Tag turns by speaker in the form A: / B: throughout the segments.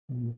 A: Mhm.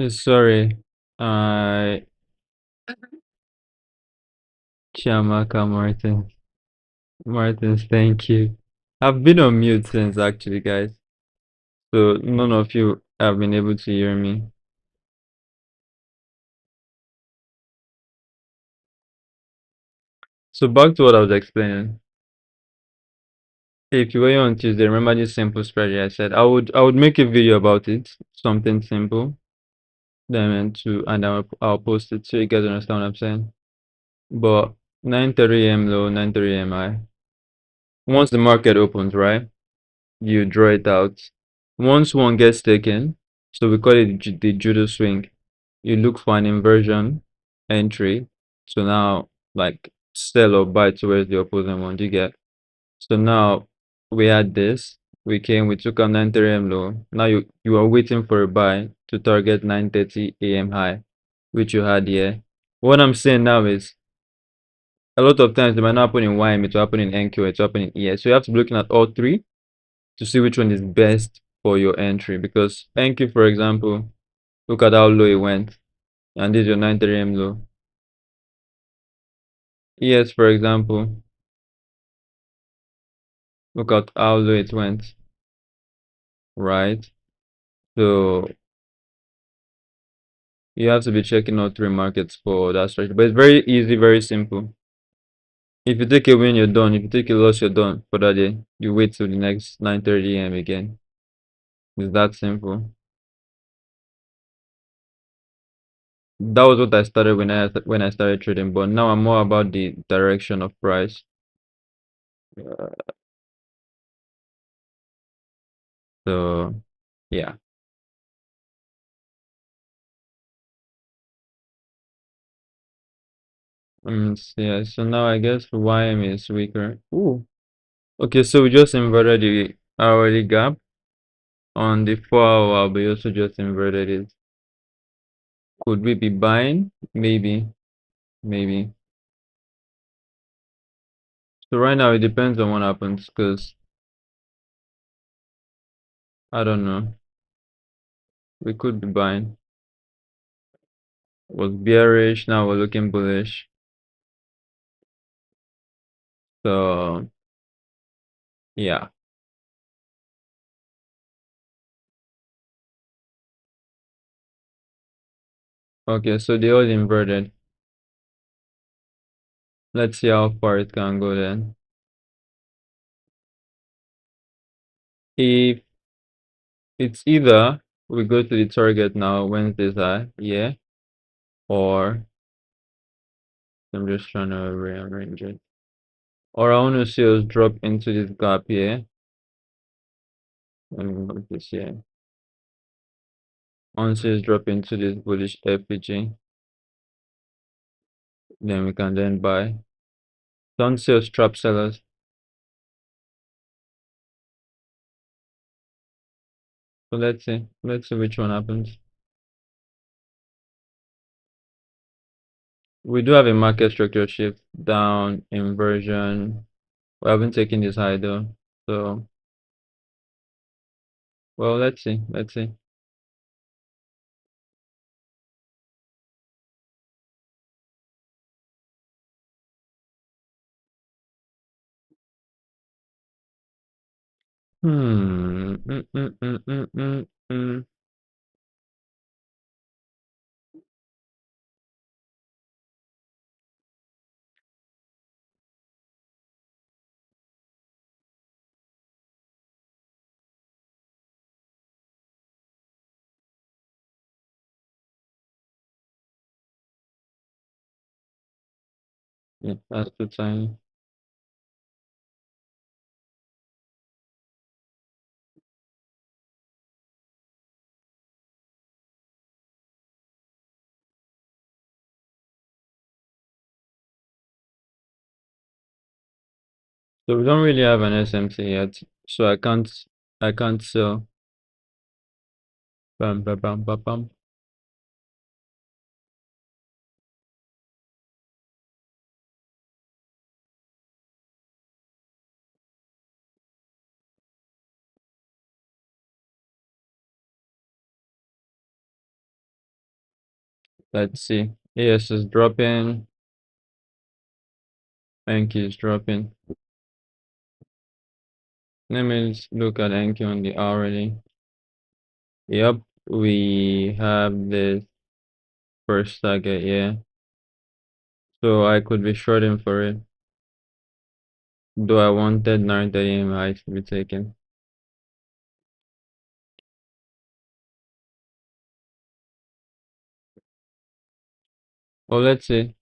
A: Sorry, I Chiamaka Martins, thank you. I've been on mute since actually, guys. So none of you have been able to hear me. So back to what I was explaining. If you were here on Tuesday, remember this simple strategy I said I would make a video about it, something simple, then I'll post it so you guys understand what I'm saying. But 9:30 a.m. low, 9:30 a.m. high. Once the market opens, right? You draw it out. Once one gets taken, so we call it the judo swing. You look for an inversion entry. So now, like sell or buy towards the opposing one. Do you get? So now we had this. We took a 9:30 a.m. low. Now you are waiting for a buy to target 9:30 a.m. high, which you had here. What I'm saying now is a lot of times it might not happen in YM, it will happen in NQ, it will happen in ES. So you have to be looking at all three to see which one is best for your entry. Because NQ, for example, look at how low it went, and this is your 9:30 a.m. low. ES, for example, look at how low it went, right? So you have to be checking all three markets for that strategy. But it's very easy, very simple. If you take a win, you're done. If you take a loss, you're done for that day. You wait till the next 9:30 a.m. again. It's that simple. That was what I started when I started trading, but now I'm more about the direction of price. So yeah. Yeah, so now I guess YM is weaker. Ooh. Okay, so we just inverted the hourly gap. On the 4 hour, we also just inverted it. Could we be buying? Maybe, maybe. So right now it depends on what happens, because I don't know. We could be buying. Was bearish, now we're looking bullish. So yeah. Okay, so they all inverted. Let's see how far it can go then. If it's either we go to the target now, Wednesday's high, yeah, or I'm just trying to rearrange it. Or I want to see us drop into this gap here. Let me look this here. I want to see us drop into this bullish FPG. Then we can then buy. Don't see us trap sellers. So let's see. Let's see which one happens. We do have a market structure shift down, inversion. We haven't taken this high though. So well, let's see. Let's see. Hmm. Mm. Yeah, that's the time. So we don't really have an SMC yet, so I can't sell. Bam, bam, bam, bam, bam. Let's see. AS is dropping. Enki is dropping. Let me look at Enki on the hourly. Yep, we have this first target here. So I could be shorting for it. Though I wanted 930 MI to be taken. Well, let's see.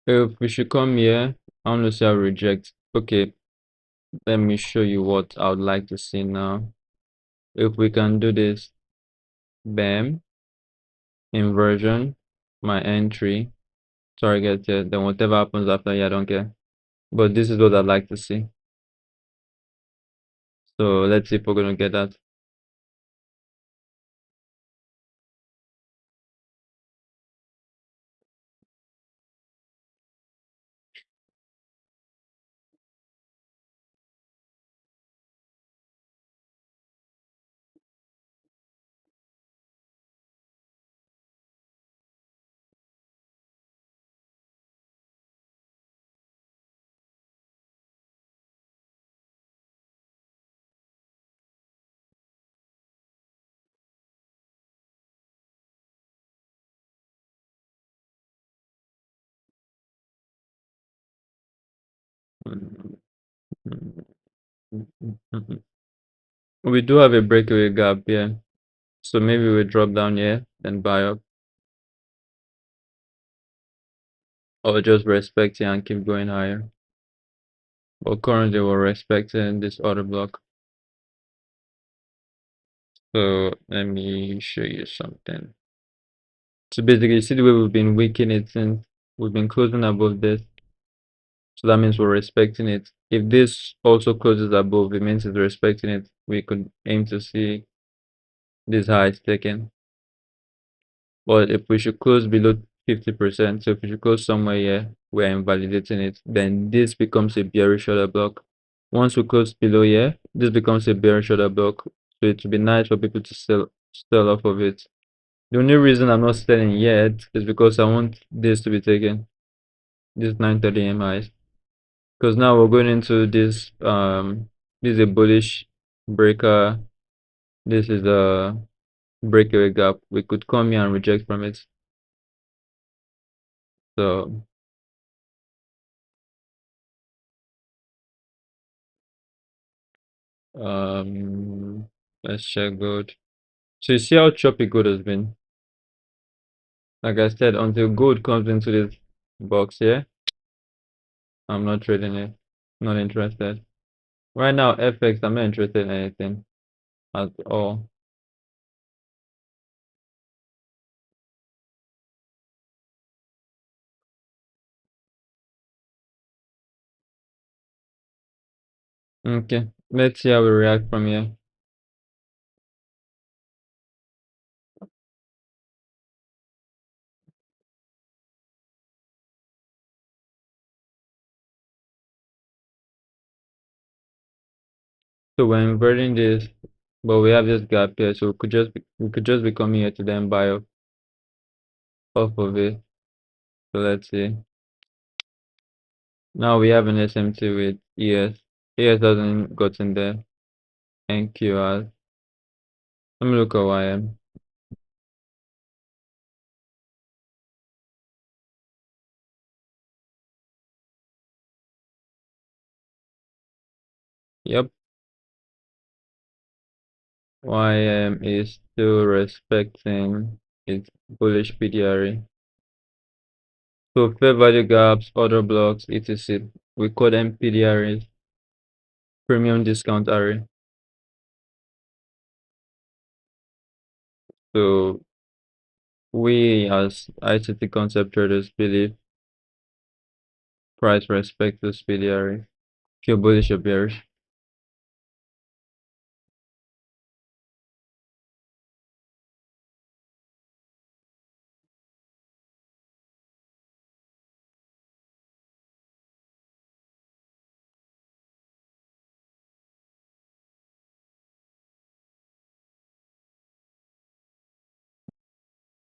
A: If we should come here, I want to say I reject. Okay, let me show you what I would like to see now. If we can do this, bam, inversion, my entry, target here, then whatever happens after here, I don't care. But this is what I'd like to see. So let's see if we're gonna get that. We do have a breakaway gap here. So maybe we drop down here and buy up. Or just respect it and keep going higher. But currently we're respecting this order block. So let me show you something. So basically, you see the way we've been weakening it since we've been closing above this. So that means we're respecting it. If this also closes above, it means it's respecting it. We could aim to see this high is taken. But if we should close below 50%, so if we should close somewhere here, we're invalidating it, then this becomes a bearish order block. Once we close below here, this becomes a bearish order block. So it would be nice for people to sell off of it. The only reason I'm not selling yet is because I want this to be taken, this 930 MIs. Because now we're going into this is a bullish breaker. This is a breakaway gap. We could come here and reject from it. So let's check gold. So you see how choppy gold has been. Like I said, until gold comes into this box here, I'm not trading it. Not interested. Right now, FX, I'm not interested in anything at all. Okay, let's see how we react from here. So we're inverting this, but we have this gap here, so we could just be coming here to then buy off of it. So let's see. Now we have an SMT with ES. ES hasn't gotten there. NQR. Let me look at YM. Yep. YM is still respecting its bullish PDRE. So fair value gaps, order blocks, etc. We call them PDREs, premium discount array. So we as ICT concept traders believe price respect to PDRE. If you're bullish or bearish.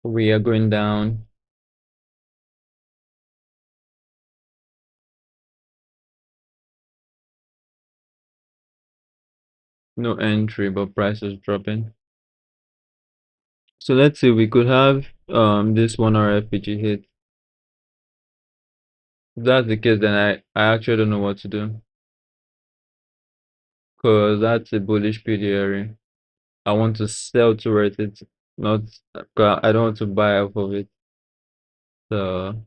A: We are going down. No entry, but price is dropping. So let's say we could have this 1 hour FPG hit. If that's the case, then I actually don't know what to do. Because that's a bullish PDR. I want to sell towards it, not, 'cause I don't want to buy off of it. So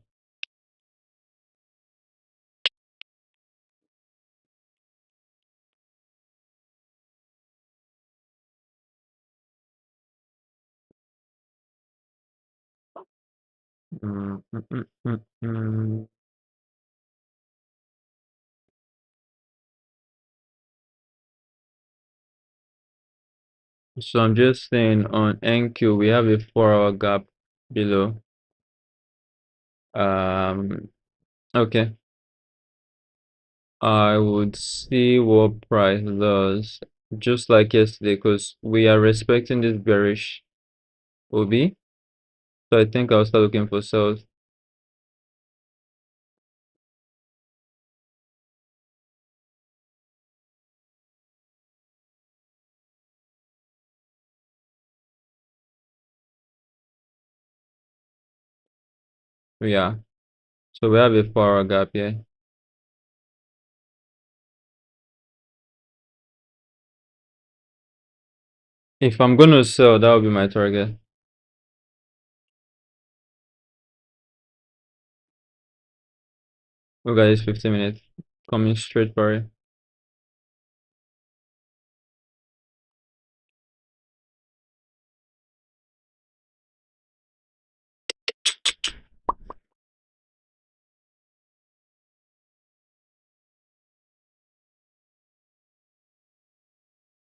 A: mm, mm, mm, mm, mm. So I'm just saying on NQ we have a 4 hour gap below. Um okay. I would see what price does, just like yesterday, because we are respecting this bearish OB. So I think I'll start looking for sales. Yeah. So we have a 4 hour gap here. If I'm gonna sell, that would be my target. Look at this 15 minutes coming straight for it.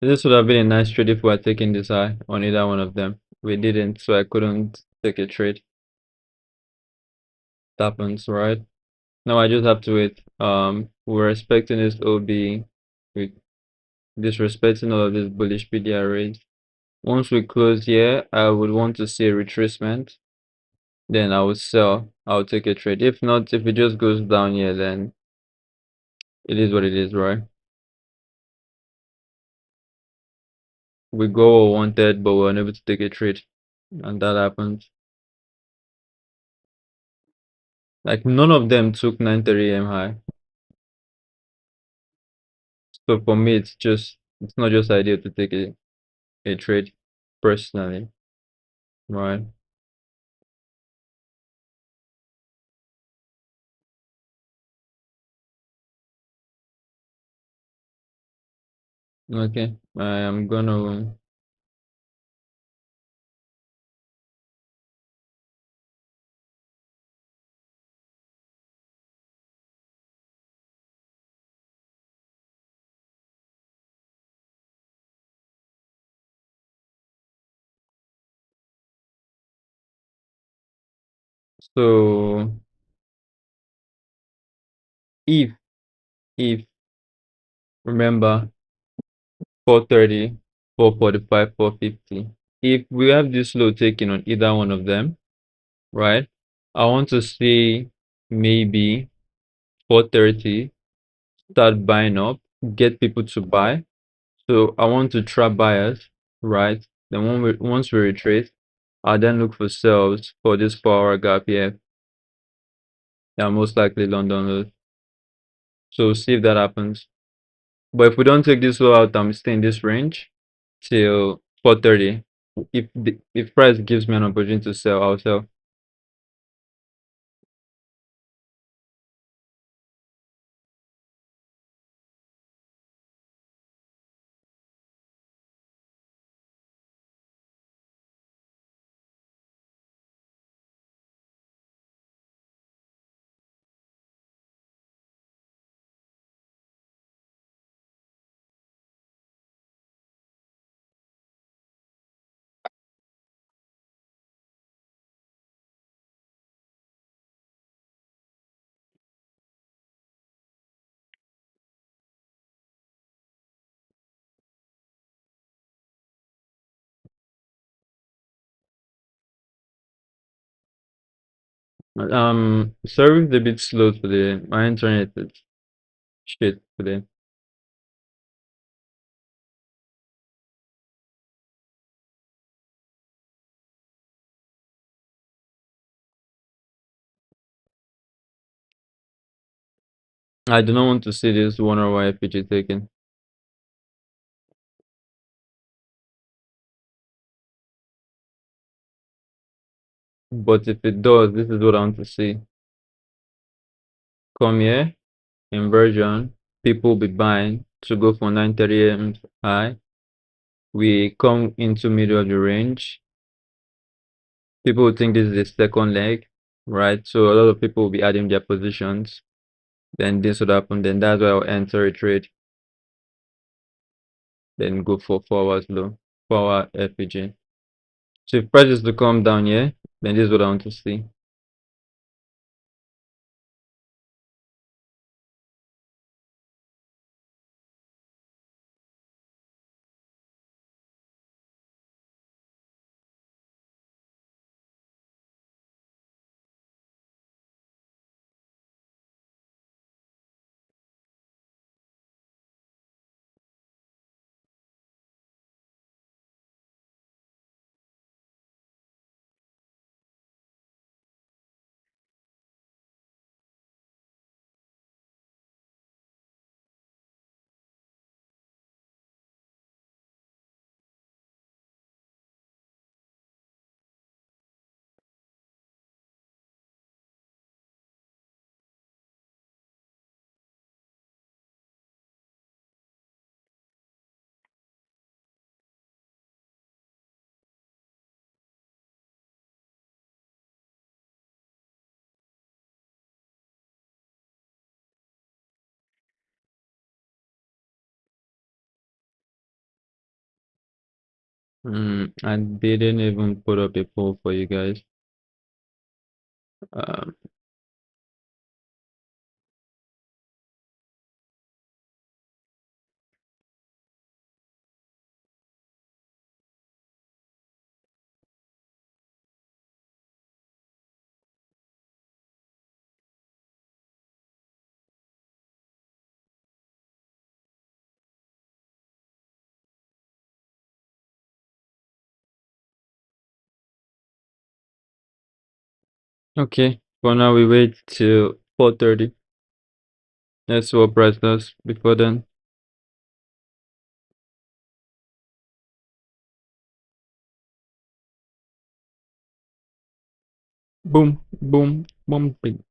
A: This would have been a nice trade if we had taken this high on either one of them. We didn't, so I couldn't take a trade. It happens, right? Now I just have to wait. We're expecting this OB with disrespecting all of this bullish PDR range. Once we close here, I would want to see a retracement. Then I would sell. I'll take a trade. If not, if it just goes down here, then it is what it is, right? We go wanted, but we're unable to take a trade, and that happens. Like none of them took 9:30 a.m. high. So for me, it's not just ideal to take a trade personally, right? Okay, I am gonna. So if if remember 4:30, 4:45, 4:50. If we have this low taken on either one of them, right? I want to see maybe 4:30 start buying up, get people to buy. So I want to trap buyers, right? Then once we retrace, I'll then look for sales for this 4 hour gap here. Yeah, most likely London low. So see if that happens. But if we don't take this low out, I'm staying in this range till 4:30. If price gives me an opportunity to sell, I'll sell. Service a bit slow today. My internet is shit today. I do not want to see this 1 hour FPG taken. But if it does, this is what I want to see. Come here, inversion, people be buying to go for 930 m high. We come into middle of the range. People will think this is the second leg, right? So a lot of people will be adding their positions. Then this would happen. Then that's why I'll enter a trade. Then go for 4 hours low, 4 hour FPG. So if prices to come down here, then this is what I want to see. I didn't even put up a poll for you guys. Um, okay, for now we wait till 4:30. Let's see what price does before then. Boom, boom, boom. Bing.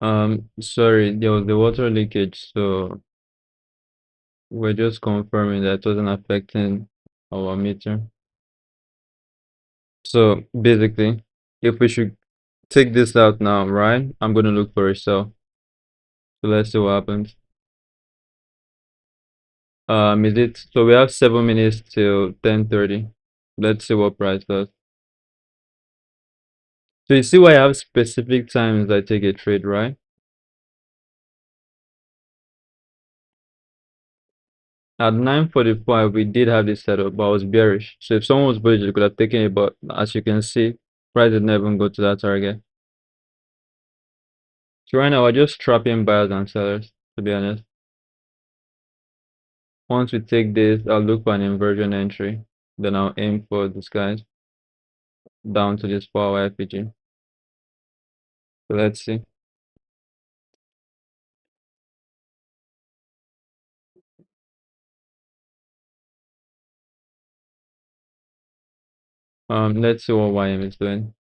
A: Sorry, there was the water leakage, so we're just confirming that it wasn't affecting our meter. So basically, if we should take this out now, right? I'm gonna look for a cell. So let's see what happens. Is it so we have 7 minutes till 10:30. Let's see what price does. So you see why I have specific times I take a trade, right? At 9:45, we did have this setup, but I was bearish. So if someone was bullish, they could have taken it, but as you can see, price did not even go to that target. So right now, we're just trapping buyers and sellers, to be honest. Once we take this, I'll look for an inversion entry. Then I'll aim for this guys down to this 4-hour FPG. So let's see. Let's see what YM is doing.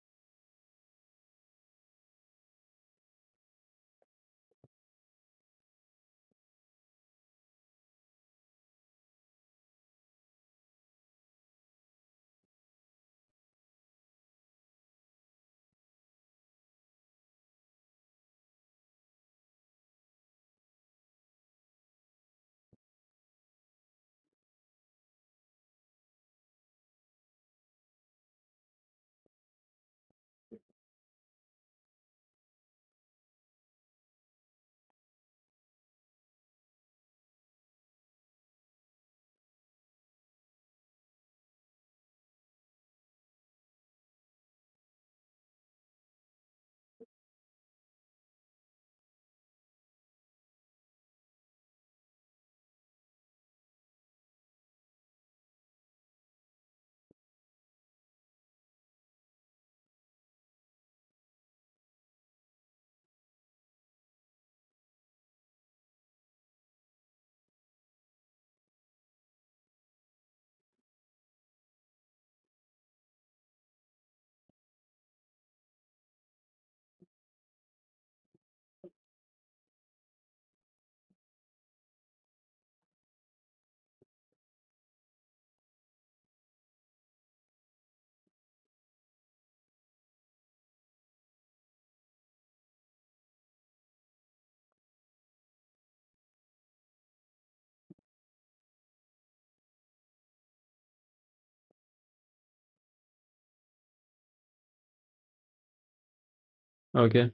A: Okay.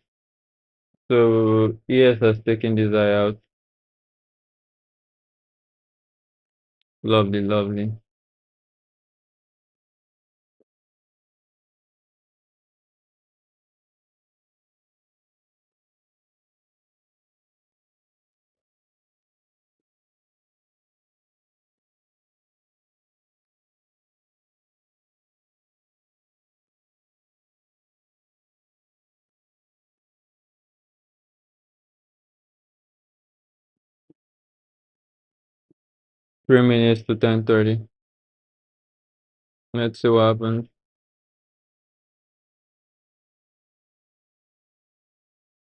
A: So ES has taken this eye out. Lovely, lovely. 3 minutes to 10:30. Let's see what happens.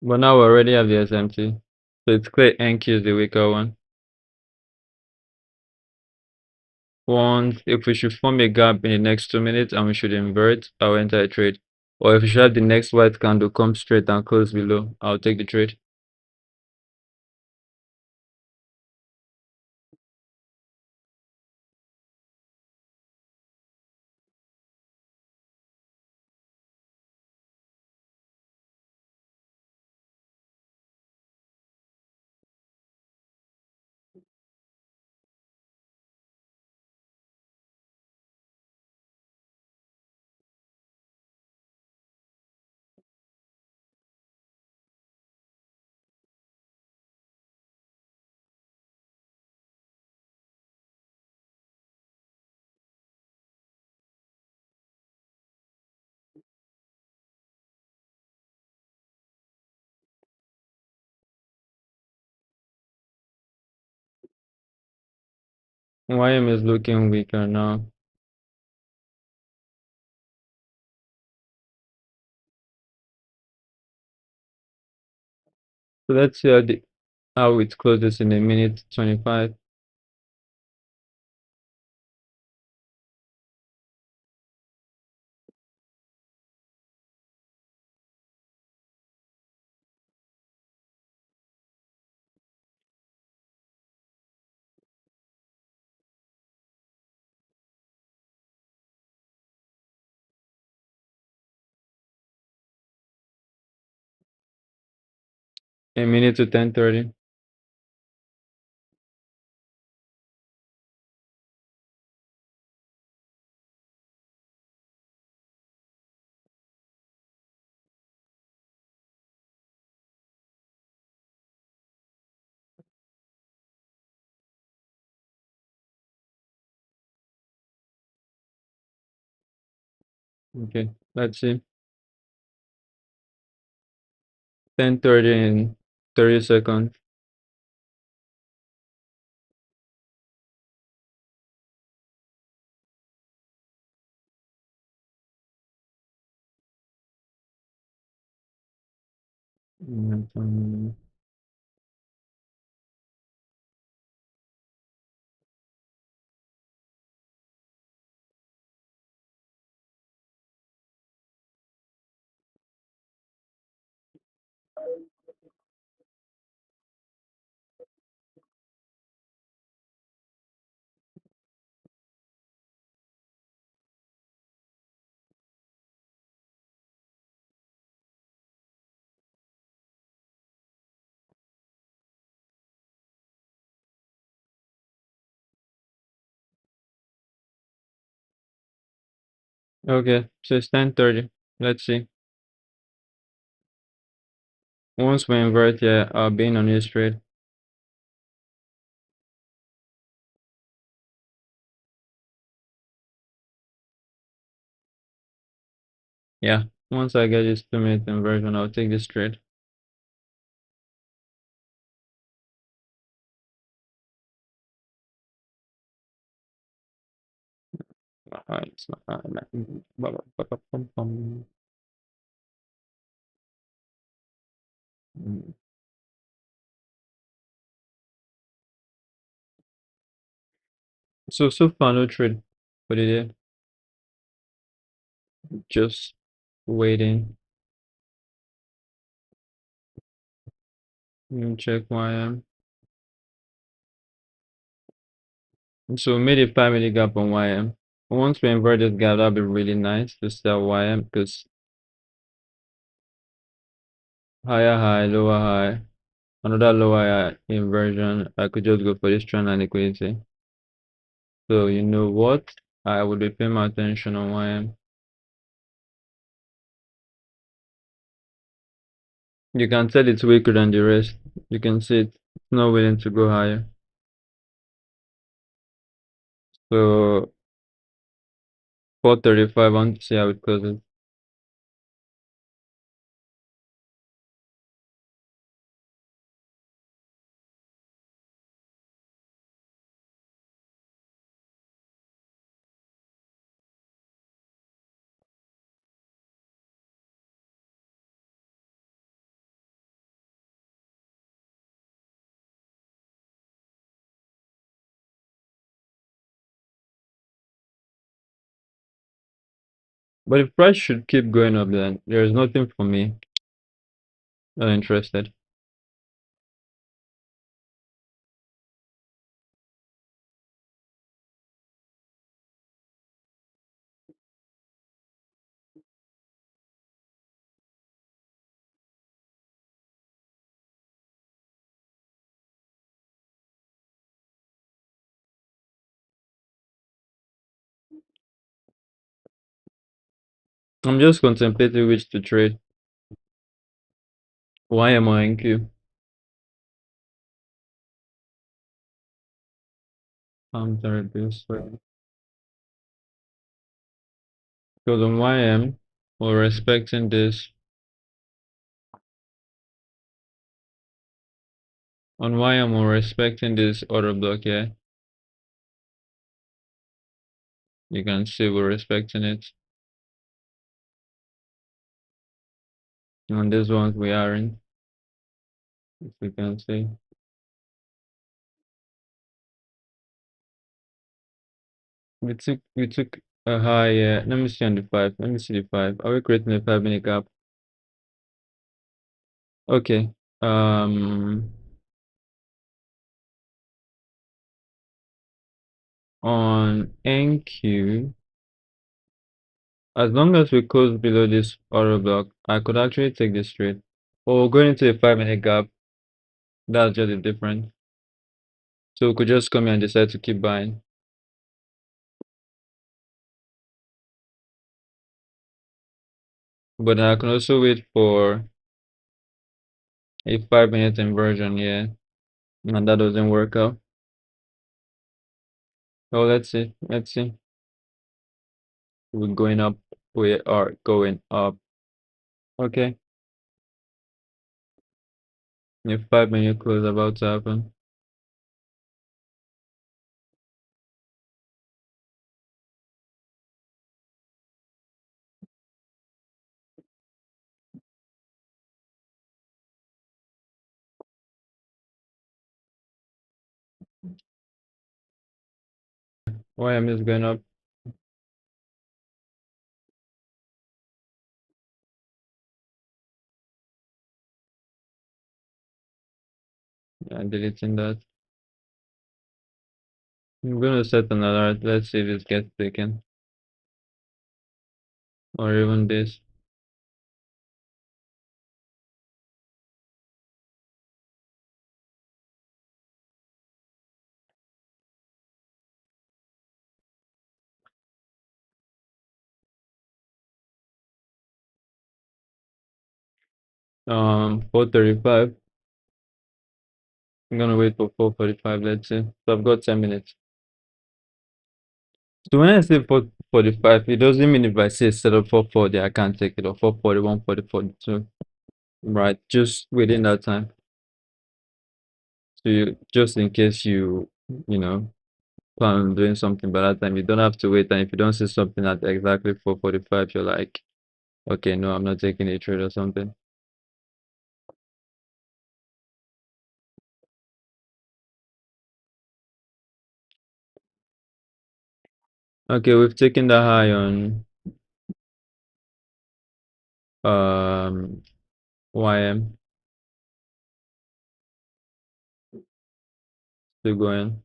A: But now we already have the SMT. So it's clear NQ is the weaker one. Once, if we should form a gap in the next 2 minutes and we should invert, I'll enter a trade. Or if we should have the next white candle come straight and close below, I'll take the trade. YM is looking weaker now. So let's see how it closes in a minute 25. A minute to 10:30. Okay, let's see. 10:30 in 30 seconds. Mm. Okay, so it's 10:30. Let's see. Once we invert here, I'll be in on this trade. Yeah, once I get this 2 minute inversion, I'll take this trade. It's not Mm. So far no trade for the day. Just waiting. Let me check YM. So we made a 5 minute gap on YM. Once we invert this gap, that'll be really nice to sell YM because higher high, lower high, another lower high inversion. I could just go for this trend and liquidity. So you know what? I would be paying my attention on YM. You can tell it's weaker than the rest. You can see it's not willing to go higher. So 435, I want to see how it closes. But the price should keep going up then. There is nothing for me. Not interested. I'm just contemplating which to trade. YM or NQ. I'm sorry this way. Because on YM, we're respecting this. On YM, we're respecting this order block here. You can see we're respecting it. On this one, we aren't. if we can see. We took a high, let me see on the five. Let me see the five. Are we creating a 5 minute gap? Okay. Um on NQ, as long as we close below this order block, I could actually take this trade. Or going into a 5 minute gap, that's just the difference. So we could just come here and decide to keep buying. But I can also wait for a 5 minute inversion here, and that doesn't work out. Oh, let's see. Let's see. We're going up. We are going up. Okay. A 5 minute close about to happen. YM is going up. Yeah, deleting that. I'm gonna set an alert. Let's see if it gets taken. Or even this. 4:35. I'm gonna wait for 4:45. Let's see. So I've got 10 minutes. So when I say 4:45, it doesn't mean if I say set up 4:40, I can't take it, or 4:41, 4:42. Right, just within that time. So just in case you know, plan on doing something by that time, you don't have to wait. And if you don't see something at exactly 4:45, you're like, okay, no, I'm not taking a trade or something. Okay, we've taken the high on YM. Still going.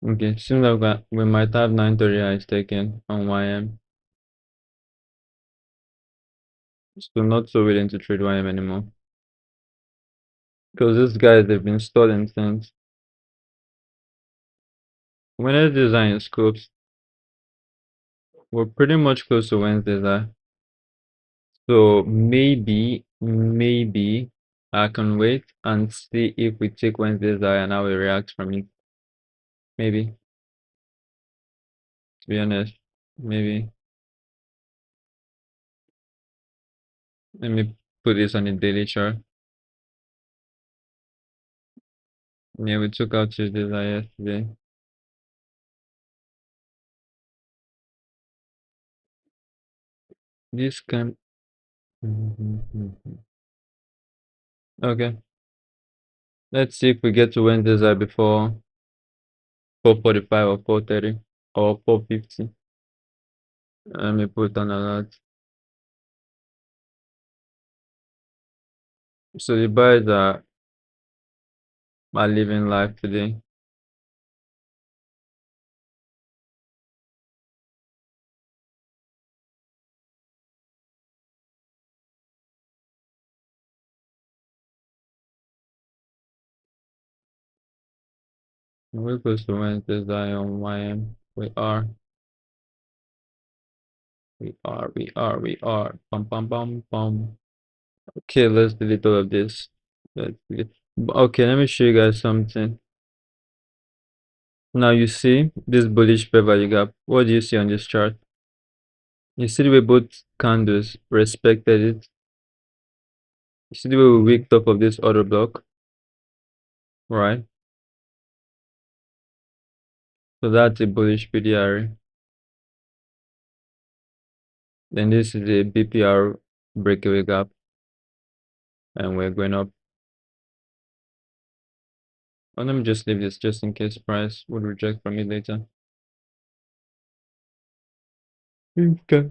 A: Okay, seems like we might have 9:30 highs taken on YM. So I'm not so willing to trade YM anymore. Because these guys, they've been stalling since. When I design scopes, we're pretty much close to Wednesday's high. So maybe I can wait and see if we take Wednesday's high and how we react from it. Maybe, to be honest, maybe. Let me put this on the daily chart. Yeah, we took out Tuesday's high yesterday. This can. Okay. Let's see if we get to Wednesday's high before 4:45 or 4:30 or 4:50. Let me put on alert. So the buyers are living life today. We're close to Wednesday's high on YM. We are. Bum bum bum bum. Okay, let's delete all of this. Let's delete. Okay, let me show you guys something. Now you see this bullish fair value gap. What do you see on this chart? You see the way both candles respected it. You see the way we wicked off of this order block, right? So that's a bullish PDR. Then this is a BPR breakaway gap, and we're going up. Oh, let me just leave this just in case price would reject from it later. Okay.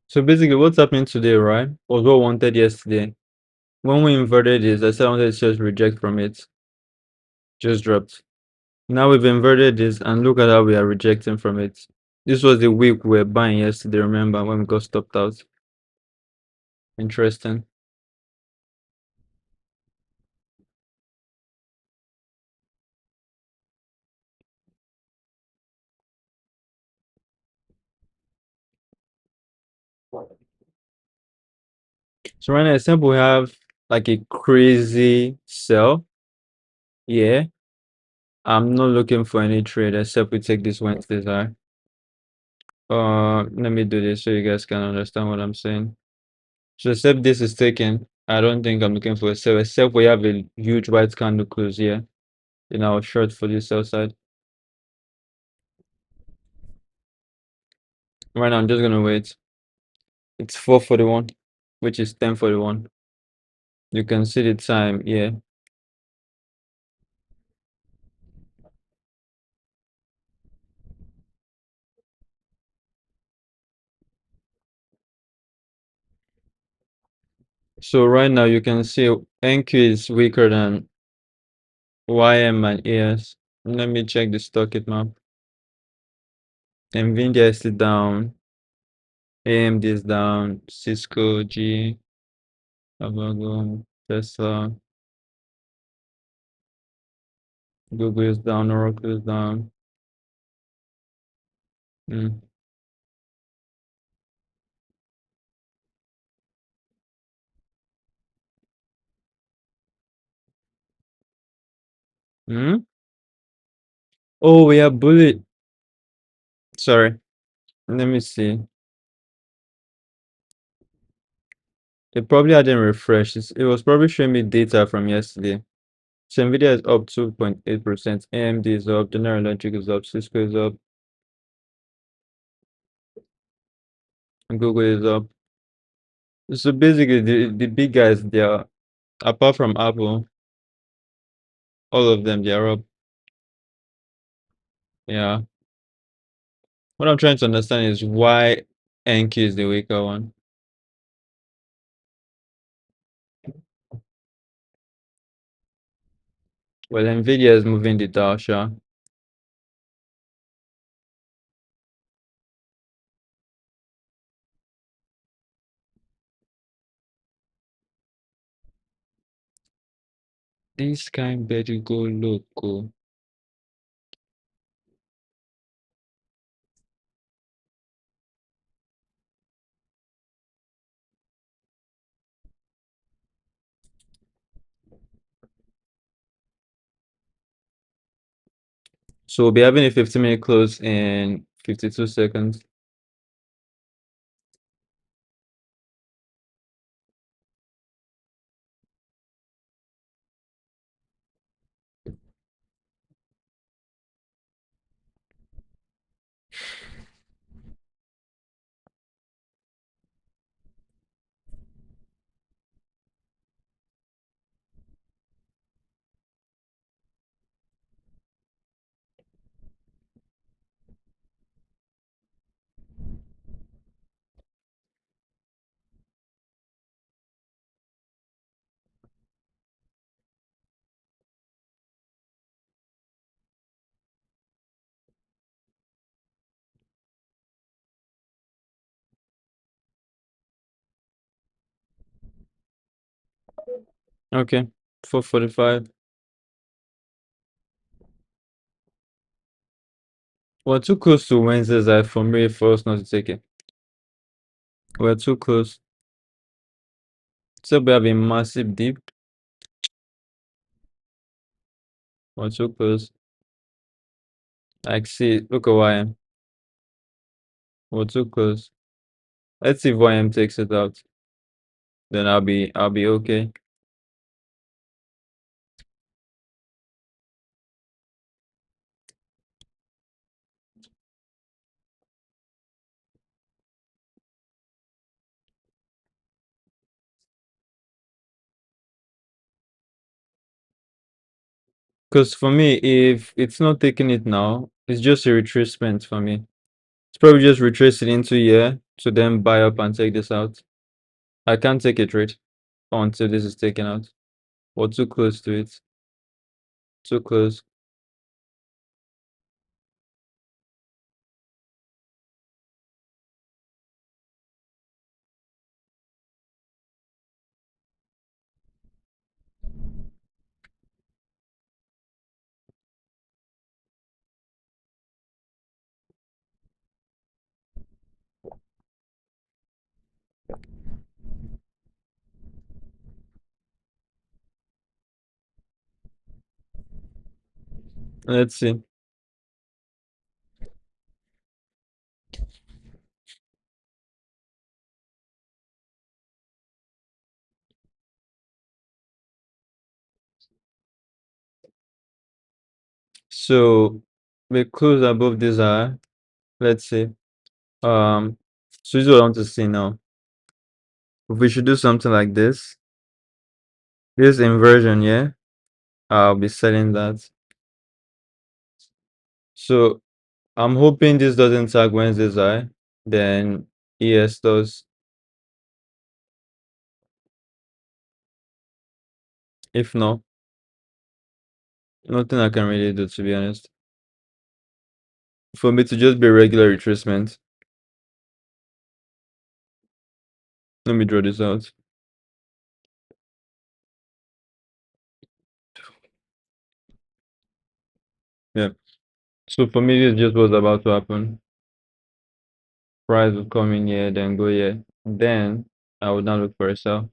A: So basically, what's happening today, right? Was what we wanted yesterday. When we inverted this, I said I wanted to just reject from it. Just dropped. Now we've inverted this, and look at how we are rejecting from it. This was the week we were buying yesterday, remember, when we got stopped out. Interesting. So right now, example, we have like a crazy sell. Yeah. I'm not looking for any trade except we take this Wednesday's high. Let me do this so you guys can understand what I'm saying. So except this is taken, I don't think I'm looking for a sell except we have a huge white candle close here in our short for the sell side. Right now, I'm just gonna wait. It's 4:41, which is 10:41. You can see the time here. So right now you can see NQ is weaker than YM and AS. Let me check the stock map. Nvidia is still down. AMD is down. Cisco, G, Avago, Tesla, Google is down. Oracle is down. Mm. Mm? Oh, we have bullet. Sorry. Let me see. It probably hadn't refreshed. It was probably showing me data from yesterday. So Nvidia is up 2.8%. AMD is up. General Electric is up. Cisco is up. And Google is up. So basically, the big guys, they are, apart from Apple, all of them, they are up. Yeah. What I'm trying to understand is why NQ is the weaker one. Well, Nvidia is moving the dial, sure. This kind better go loco. So we'll be having a 15-minute close in 52 seconds. Okay, 4:45. We're too close to Wednesday's eye for me for us not to take it. We're too close. So we have a massive dip. We're too close. Like see, look at YM. We're too close. Let's see if YM takes it out. Then I'll be okay. Because for me, if it's not taking it now, it's just a retracement for me. It's probably just retrace it into here to then buy up and take this out. I can't take a trade until this is taken out. We're too close to it. Too close. Let's see. So we close above this eye. Let's see. Um, so this is what I want to see now. If we should do something like this inversion, yeah, I'll be selling that. So I'm hoping this doesn't tag Wednesday's eye. Then ES does. If not, nothing I can really do to be honest. For me to just be a regular retracement. Let me draw this out. Yeah. So for me, this just was about to happen. Price would come in here, then go here. Then I would now look for a sell.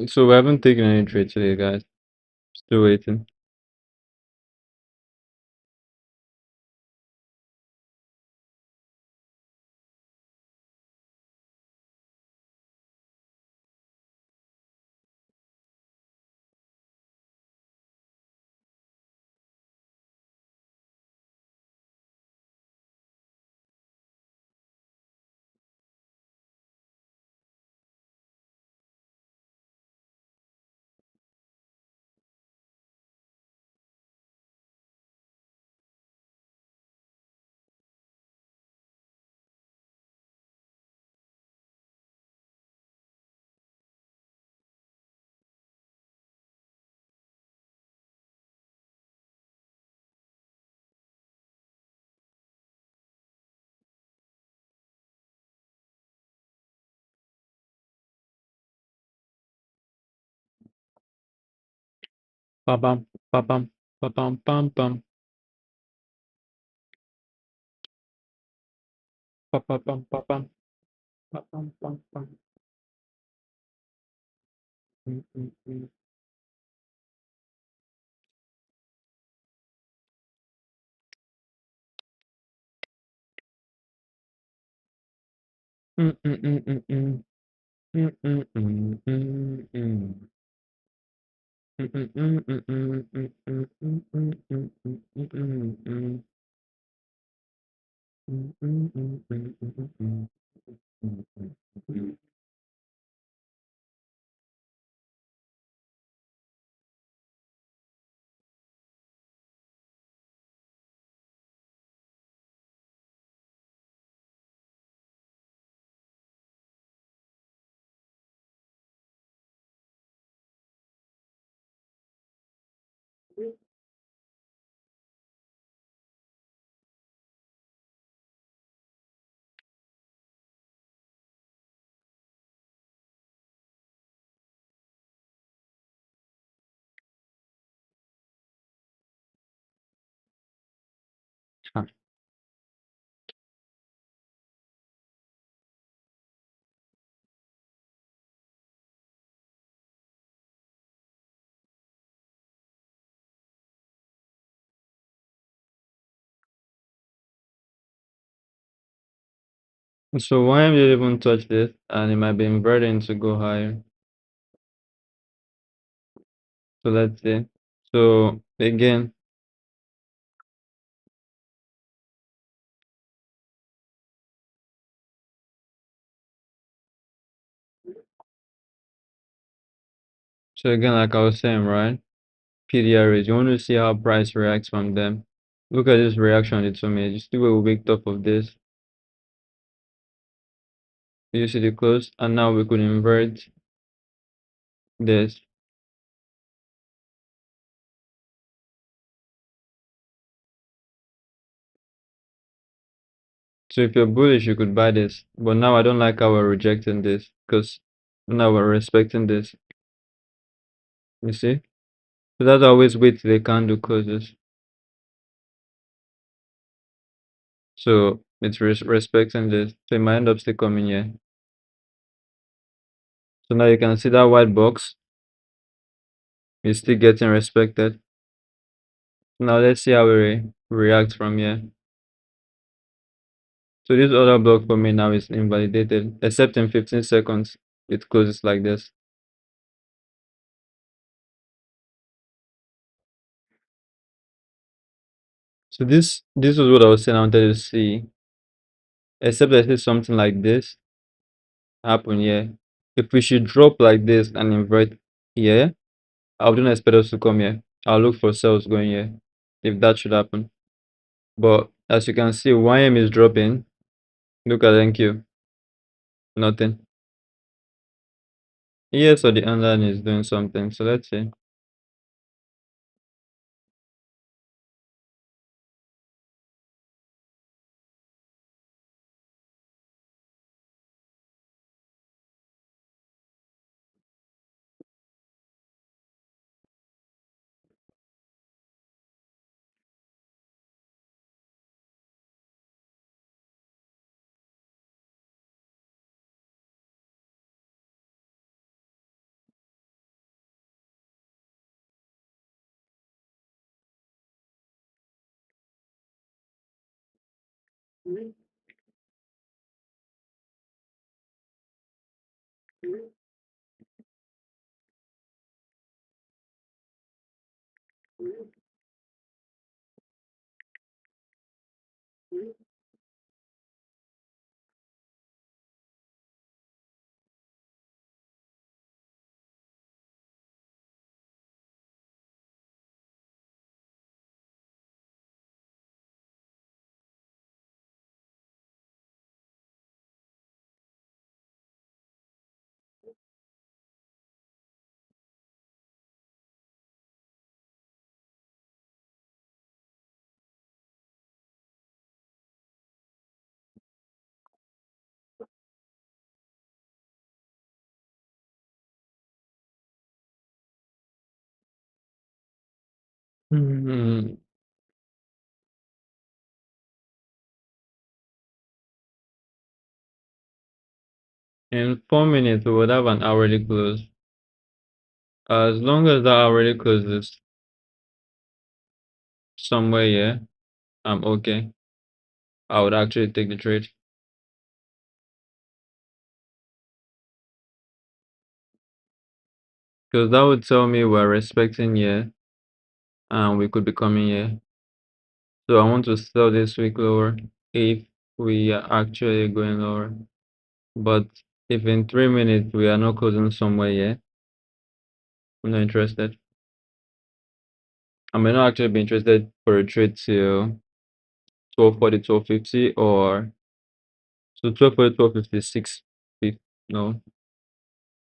A: So we haven't taken any trade today, guys. Still waiting. Pam pam pam pam pam pam pam pam pam pam pam pam pam pam pam pam. Mm, mm, mm. Mm, mm, mm, mm, mm. Mm, mm, mm, mm, mm. Mm, mm, mm, mm, mm, mm, mm, mm, mm, mm, mm, mm, mm. Mm, mm, mm, mm, mm, mm, mm. Mm, mm, mm. Ah. So why am you even touch this and it might be inverting to go higher? So let's see. So again, like I was saying, right? PDRs, you want to see how price reacts from them. Look at this reaction it told me. You see where we waked up of this. You see the close, and now we could invert this. So if you're bullish, you could buy this. But now I don't like how we're rejecting this because now we're respecting this. You see? So that's always wait till the candle closes. So it's respecting this. So it might end up still coming here. So now you can see that white box is still getting respected. Now let's see how we react from here. So this other block for me now is invalidated, except in 15 seconds it closes like this. So this was what I was saying I wanted to see, except I see something like this happen here. If we should drop like this and invert here, I wouldn't expect us to come here. I'll look for sales going here if that should happen. But as you can see, YM is dropping. Look at NQ, nothing. Yes, so the underline is doing something. So let's see. Hmm. In 4 minutes, we would have an hourly close. As long as the hourly close is somewhere here, I'm okay. I would actually take the trade because that would tell me we're respecting here and we could be coming here. So I want to sell this week lower if we are actually going lower. But if in 3 minutes we are not closing somewhere here, I'm not interested. I may not actually be interested for a trade till 12:40, 12:50, or so 12:40, 12:50, 6:50. No,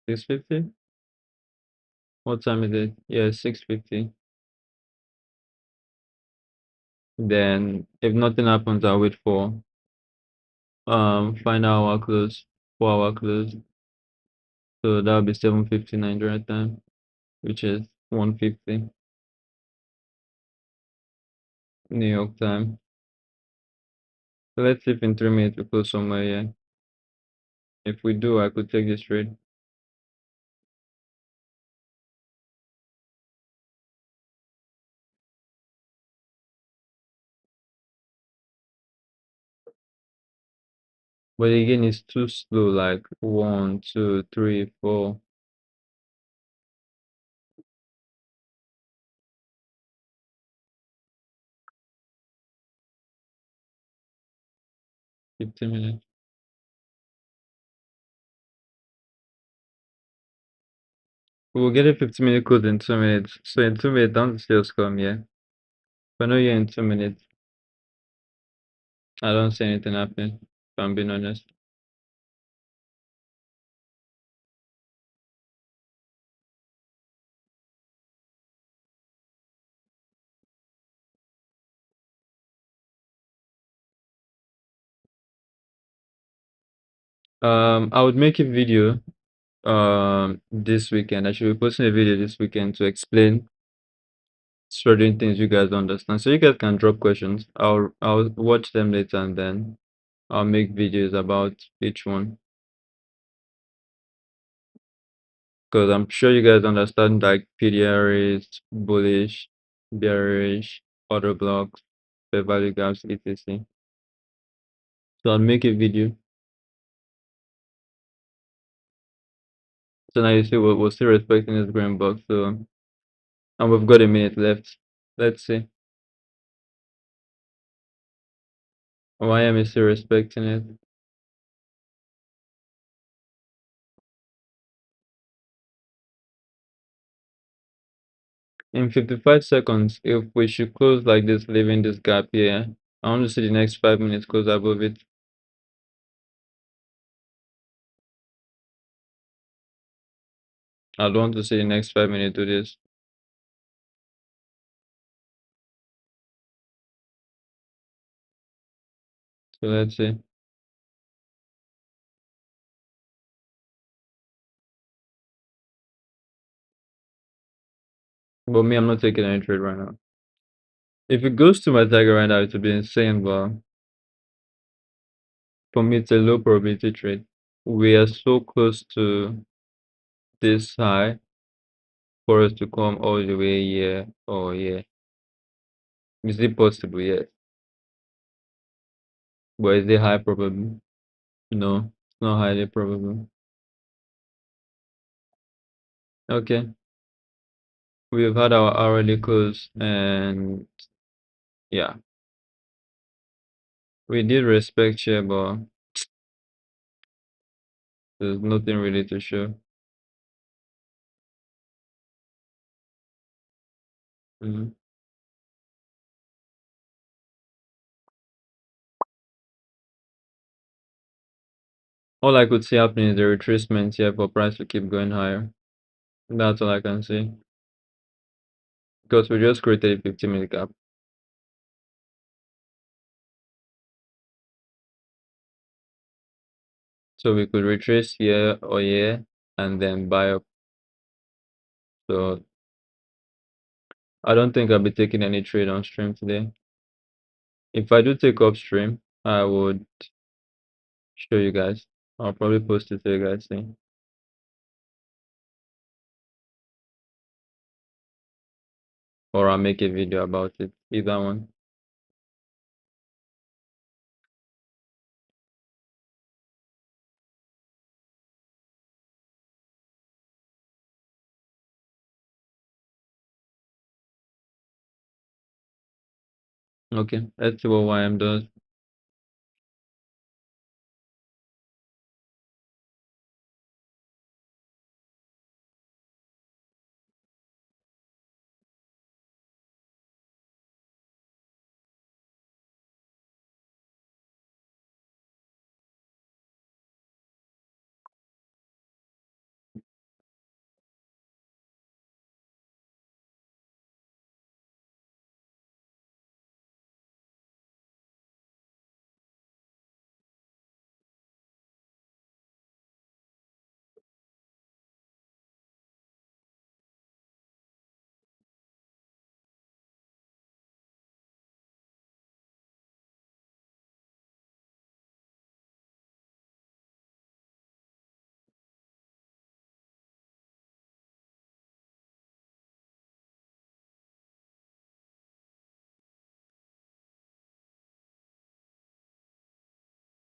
A: 6:50. What time is it? Yeah, 6:50. Then if nothing happens, I'll wait for final hour close, 4 hour close. So that'll be 7:50 Nigeria time, which is 1:50 New York time. So let's see if in 3 minutes we close somewhere here. If we do, I could take this trade. But again, it's too slow, like 1, 2, 3, 4, 50 minutes. We'll get a 50-minute close in 2 minutes. So in 2 minutes, don't sales come, yeah. If I know you're in 2 minutes, I don't see anything happening, if I'm being honest. I would make a video this weekend. I should be posting a video this weekend to explain certain things you guys don't understand. So you guys can drop questions. I'll watch them later and then I'll make videos about each one. Because I'm sure you guys understand like PDR is bullish, bearish, order blocks, fair value gaps, etc. So I'll make a video. So now you see we're still respecting this green box. So and we've got a minute left. Let's see. Why am I still respecting it? In 55 seconds, if we should close like this, leaving this gap here, I want to see the next 5 minutes close above it. I don't want to see the next 5 minutes do this. So let's see. But me, I'm not taking any trade right now. If it goes to my target right now, it would be insane, but for me, it's a low probability trade. We are so close to this high for us to come all the way here. Oh, yeah. Is it possible? Yes. But is it high probable? No, it's not highly probable. Okay, we've had our hourly close, and yeah, we did respect share, but there's nothing really to show. Mhm. All I could see happening is the retracement here for price to keep going higher. That's all I can see. Because we just created a 50-minute gap. So we could retrace here or here and then buy up. So I don't think I'll be taking any trade on stream today. If I do take upstream, I would show you guys. I'll probably post it so you guys see. Or I'll make a video about it. Either one. Okay, let's see what YM does.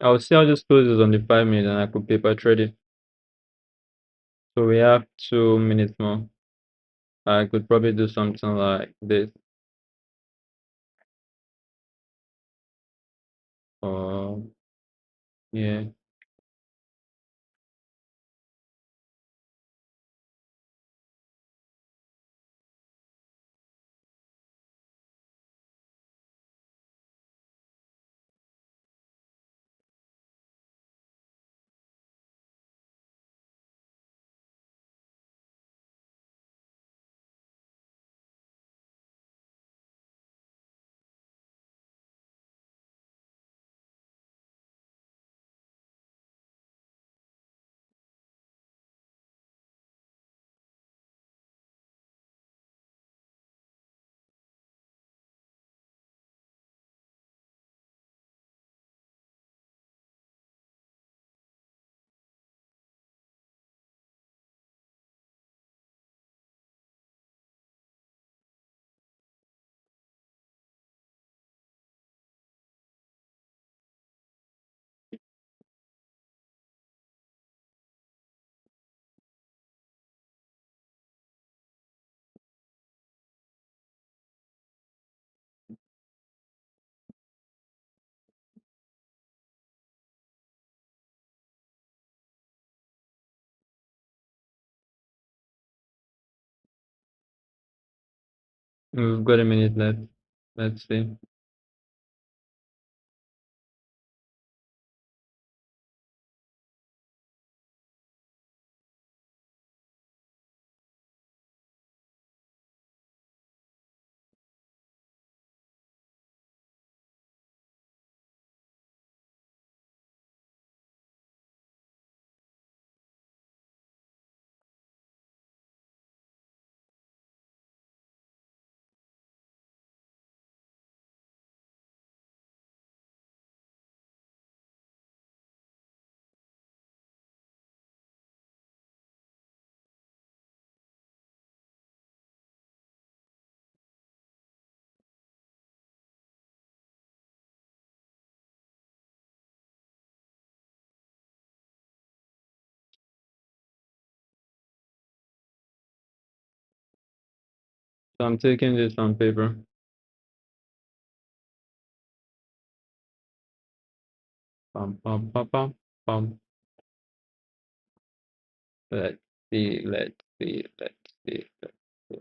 A: I'll see how this closes on the 5 minute and I could paper trade it. So we have 2 minutes more. I could probably do something like this. Or yeah. We've got a minute left. Let's see. So I'm taking this on paper. Pum, pum, pum, pum, pum. Let's see, let's see, let's see. Let's see.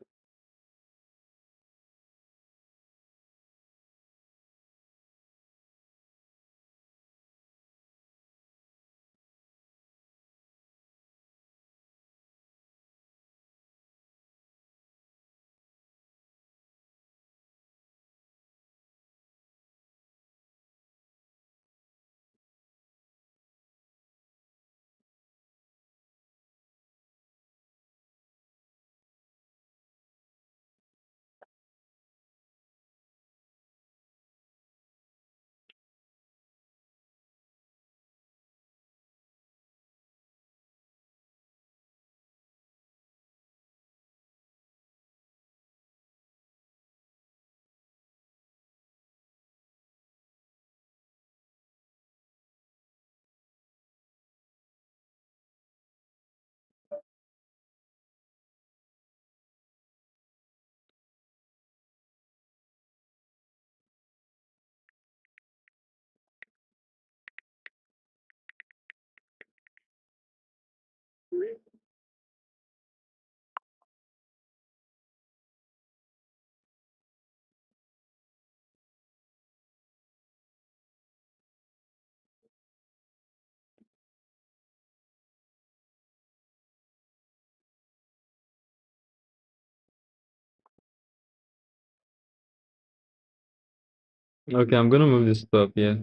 A: Okay, I'm gonna move this stuff, yeah.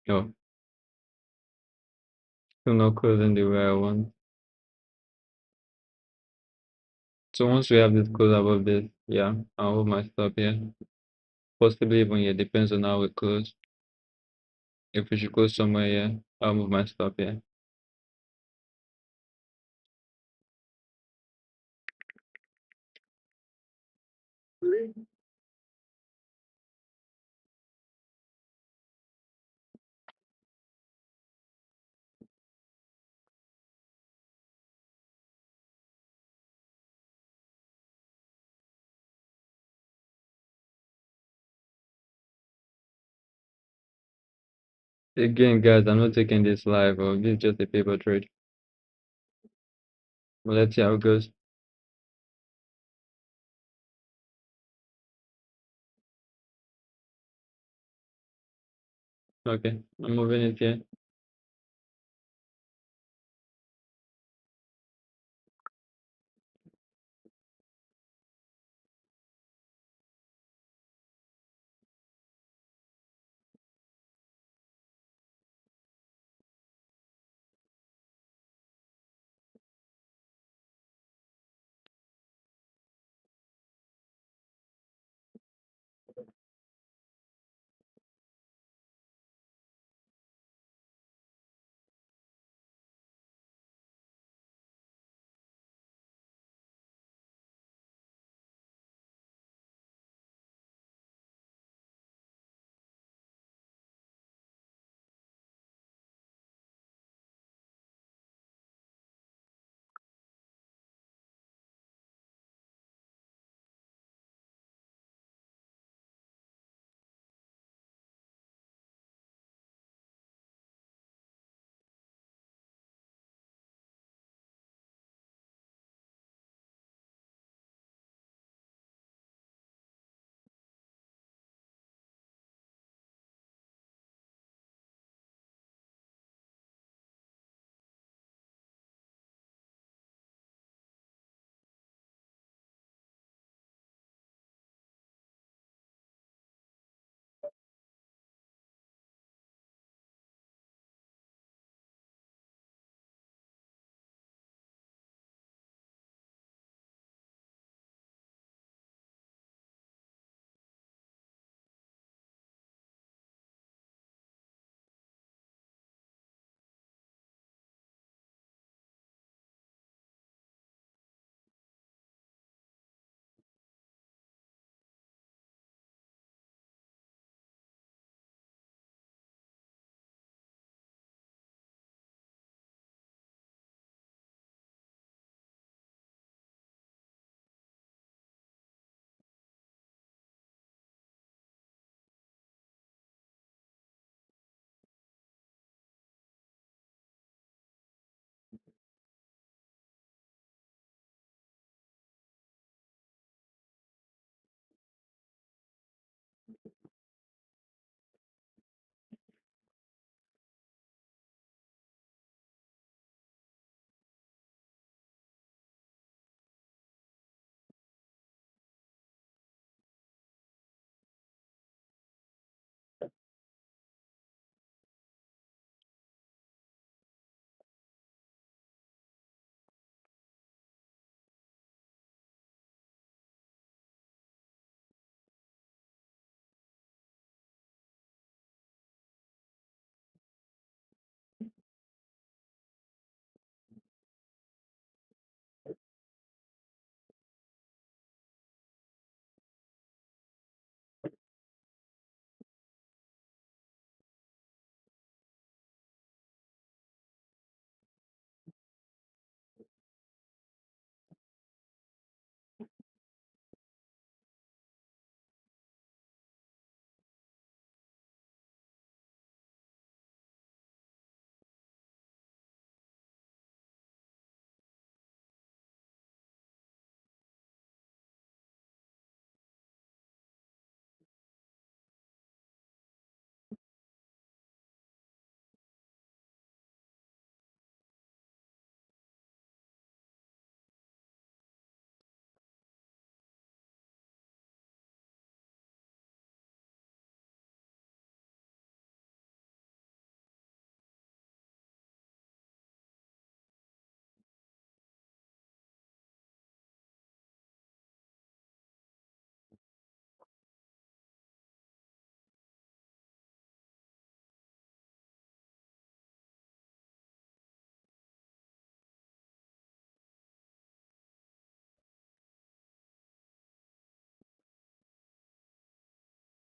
A: Oh, still not closing the way I want. So once we have this close above this, yeah, I'll move my stuff here. Possibly even here, depends on how we close. If we should close somewhere here, I'll move my stuff here. Again, guys, I'm not taking this live, or this is just a paper trade. But let's see how it goes. Okay, I'm moving it here.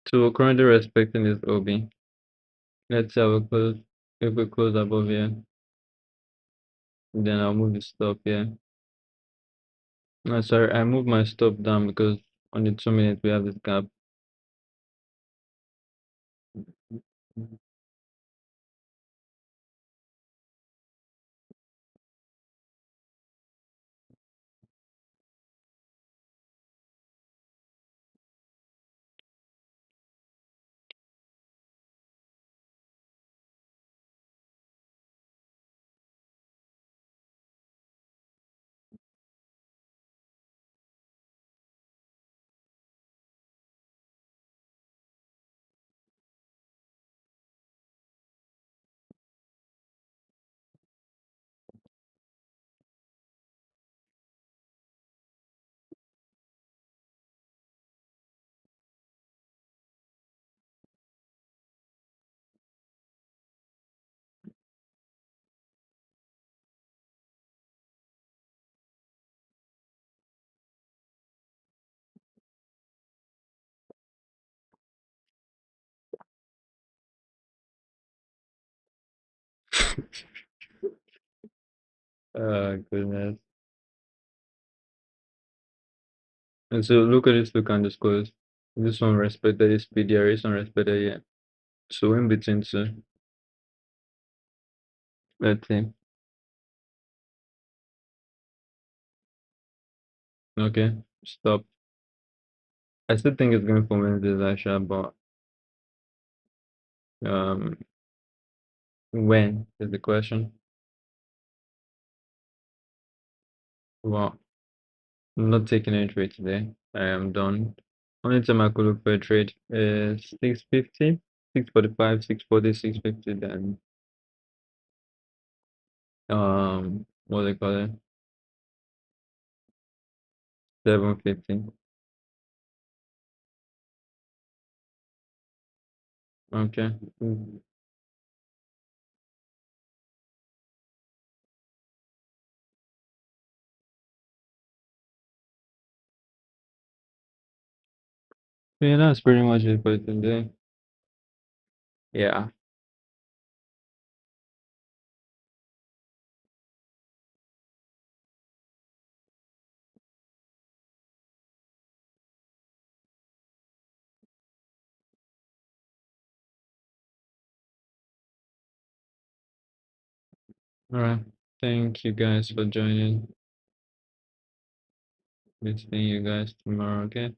A: So we're currently respecting this OB. Let's say we close if we close above here, then I'll move the stop here. No, sorry, I moved my stop down because on the 2 minutes we have this gap. Goodness. And so look at this look underscores. This one respected is PDR, this one respected yeah. So in between two, let's see. Okay, stop. I still think it's going for Wednesdays, Aisha, but um, when is the question? Well, I'm not taking any trade today. I am done. Only time I could look for a trade is 650, 645, 640, 650, then what do they call it? 750. Okay. Yeah, that's pretty much it for today. Yeah. All right. Thank you guys for joining. We'll see you guys tomorrow, okay?